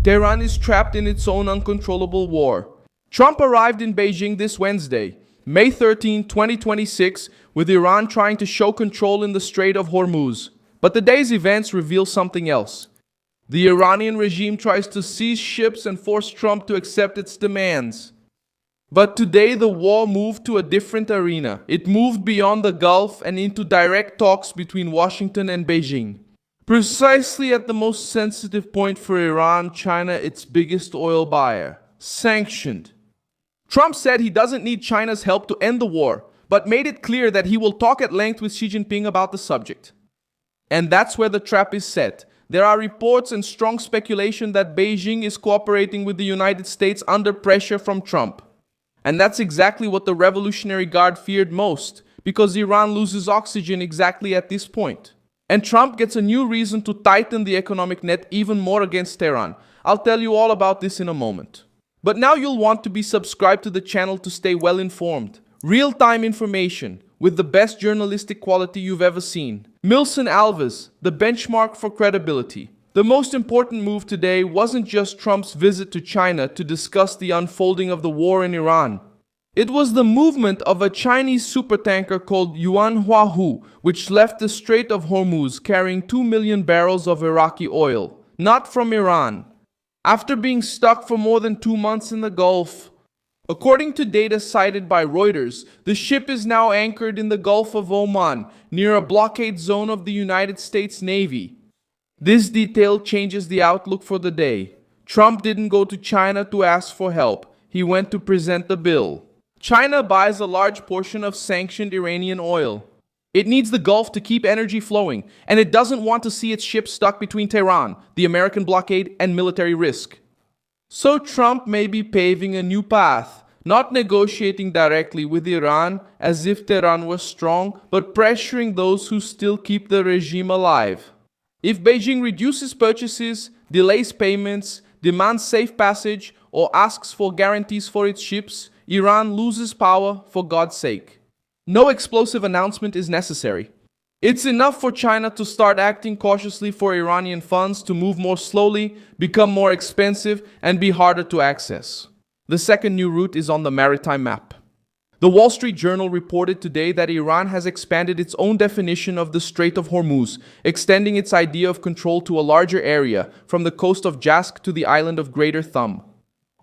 Tehran is trapped in its own uncontrollable war. Trump arrived in Beijing this Wednesday, May 13, 2026, with Iran trying to show control in the Strait of Hormuz. But the day's events reveal something else. The Iranian regime tries to seize ships and force Trump to accept its demands. But today the war moved to a different arena. It moved beyond the Gulf and into direct talks between Washington and Beijing. Precisely at the most sensitive point for Iran, China, its biggest oil buyer, sanctioned. Trump said he doesn't need China's help to end the war, but made it clear that he will talk at length with Xi Jinping about the subject. And that's where the trap is set. There are reports and strong speculation that Beijing is cooperating with the United States under pressure from Trump. And that's exactly what the Revolutionary Guard feared most, because Iran loses oxygen exactly at this point. And Trump gets a new reason to tighten the economic net even more against Tehran. I'll tell you all about this in a moment. But now you'll want to be subscribed to the channel to stay well informed. Real-time information with the best journalistic quality you've ever seen. Milson Alves, the benchmark for credibility. The most important move today wasn't just Trump's visit to China to discuss the unfolding of the war in Iran. It was the movement of a Chinese supertanker called Yuanhuahu, which left the Strait of Hormuz carrying 2 million barrels of Iraqi oil, not from Iran. After being stuck for more than 2 months in the Gulf. According to data cited by Reuters, the ship is now anchored in the Gulf of Oman, near a blockade zone of the United States Navy. This detail changes the outlook for the day. Trump didn't go to China to ask for help. He went to present the bill. China buys a large portion of sanctioned Iranian oil. It needs the Gulf to keep energy flowing, and it doesn't want to see its ships stuck between Tehran, the American blockade, and military risk. So Trump may be paving a new path, not negotiating directly with Iran as if Tehran was strong, but pressuring those who still keep the regime alive. If Beijing reduces purchases, delays payments, demands safe passage, or asks for guarantees for its ships, Iran loses power for God's sake. No explosive announcement is necessary. It's enough for China to start acting cautiously for Iranian funds to move more slowly, become more expensive, and be harder to access. The second new route is on the maritime map. The Wall Street Journal reported today that Iran has expanded its own definition of the Strait of Hormuz, extending its idea of control to a larger area, from the coast of Jask to the island of Greater Thumb.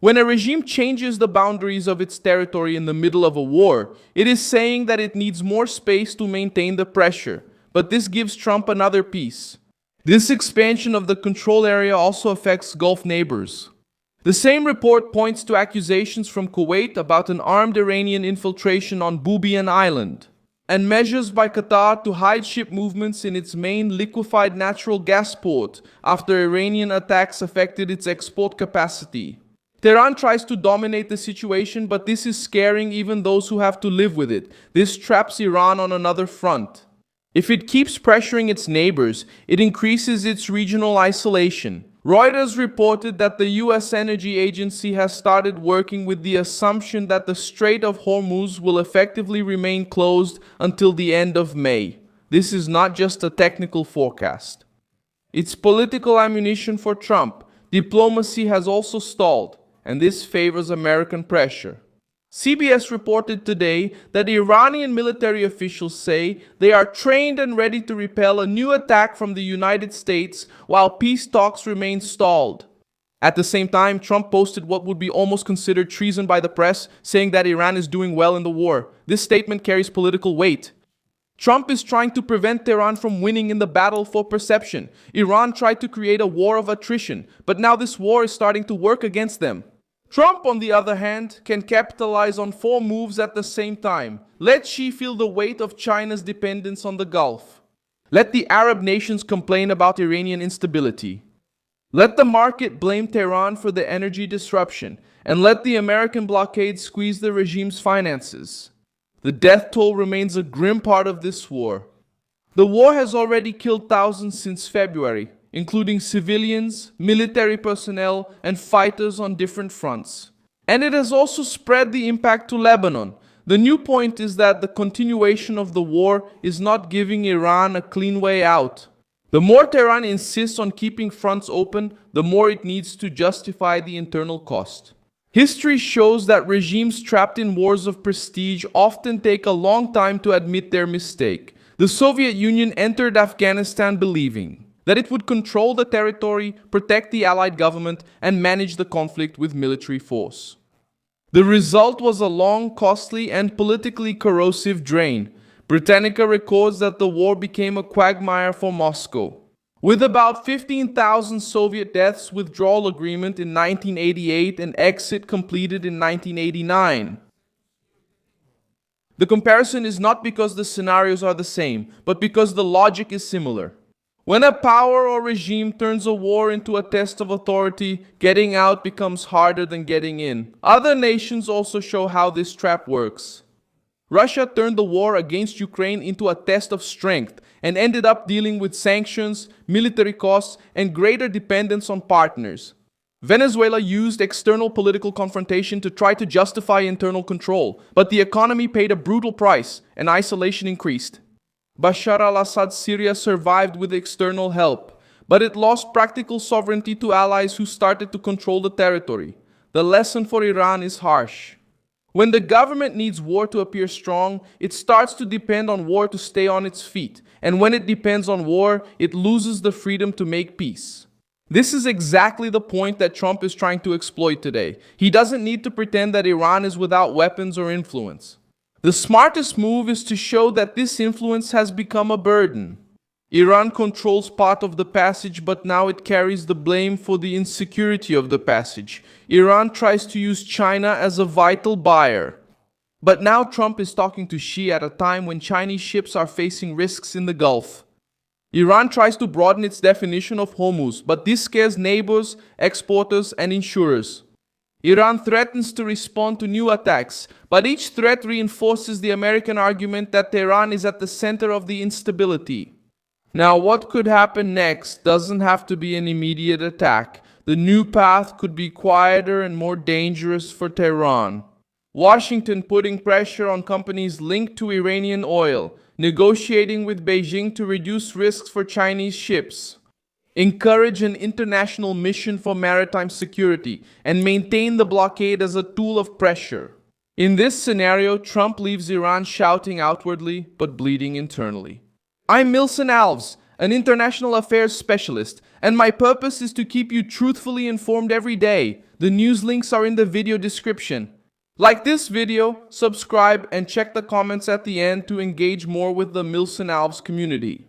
When a regime changes the boundaries of its territory in the middle of a war, it is saying that it needs more space to maintain the pressure. But this gives Trump another piece. This expansion of the control area also affects Gulf neighbors. The same report points to accusations from Kuwait about an armed Iranian infiltration on Bubiyan Island, and measures by Qatar to hide ship movements in its main liquefied natural gas port after Iranian attacks affected its export capacity. Tehran tries to dominate the situation, but this is scaring even those who have to live with it. This traps Iran on another front. If it keeps pressuring its neighbors, it increases its regional isolation. Reuters reported that the US Energy Agency has started working with the assumption that the Strait of Hormuz will effectively remain closed until the end of May. This is not just a technical forecast. It's political ammunition for Trump. Diplomacy has also stalled, and this favors American pressure. CBS reported today that Iranian military officials say they are trained and ready to repel a new attack from the United States while peace talks remain stalled. At the same time, Trump posted what would be almost considered treason by the press, saying that Iran is doing well in the war. This statement carries political weight. Trump is trying to prevent Tehran from winning in the battle for perception. Iran tried to create a war of attrition, but now this war is starting to work against them. Trump, on the other hand, can capitalize on 4 moves at the same time. Let Xi feel the weight of China's dependence on the Gulf. Let the Arab nations complain about Iranian instability. Let the market blame Tehran for the energy disruption, and let the American blockade squeeze the regime's finances. The death toll remains a grim part of this war. The war has already killed thousands since February, including civilians, military personnel, and fighters on different fronts. And it has also spread the impact to Lebanon. The new point is that the continuation of the war is not giving Iran a clean way out. The more Tehran insists on keeping fronts open, the more it needs to justify the internal cost. History shows that regimes trapped in wars of prestige often take a long time to admit their mistake. The Soviet Union entered Afghanistan believing that it would control the territory, protect the Allied government, and manage the conflict with military force. The result was a long, costly, and politically corrosive drain. Britannica records that the war became a quagmire for Moscow. With about 15,000 Soviet deaths, withdrawal agreement in 1988 and exit completed in 1989. The comparison is not because the scenarios are the same, but because the logic is similar. When a power or regime turns a war into a test of authority, getting out becomes harder than getting in. Other nations also show how this trap works. Russia turned the war against Ukraine into a test of strength and ended up dealing with sanctions, military costs, and greater dependence on partners. Venezuela used external political confrontation to try to justify internal control, but the economy paid a brutal price and isolation increased. Bashar al-Assad's Syria survived with external help, but it lost practical sovereignty to allies who started to control the territory. The lesson for Iran is harsh. When the government needs war to appear strong, it starts to depend on war to stay on its feet, and when it depends on war, it loses the freedom to make peace. This is exactly the point that Trump is trying to exploit today. He doesn't need to pretend that Iran is without weapons or influence. The smartest move is to show that this influence has become a burden. Iran controls part of the passage, but now it carries the blame for the insecurity of the passage. Iran tries to use China as a vital buyer. But now Trump is talking to Xi at a time when Chinese ships are facing risks in the Gulf. Iran tries to broaden its definition of Hormuz, but this scares neighbors, exporters, and insurers. Iran threatens to respond to new attacks, but each threat reinforces the American argument that Tehran is at the center of the instability. Now, what could happen next doesn't have to be an immediate attack. The new path could be quieter and more dangerous for Tehran. Washington putting pressure on companies linked to Iranian oil, negotiating with Beijing to reduce risks for Chinese ships, encourage an international mission for maritime security, and maintain the blockade as a tool of pressure. In this scenario, Trump leaves Iran shouting outwardly but bleeding internally. I'm Milson Alves, an international affairs specialist, and my purpose is to keep you truthfully informed every day. The news links are in the video description. Like this video, subscribe, and check the comments at the end to engage more with the Milson Alves community.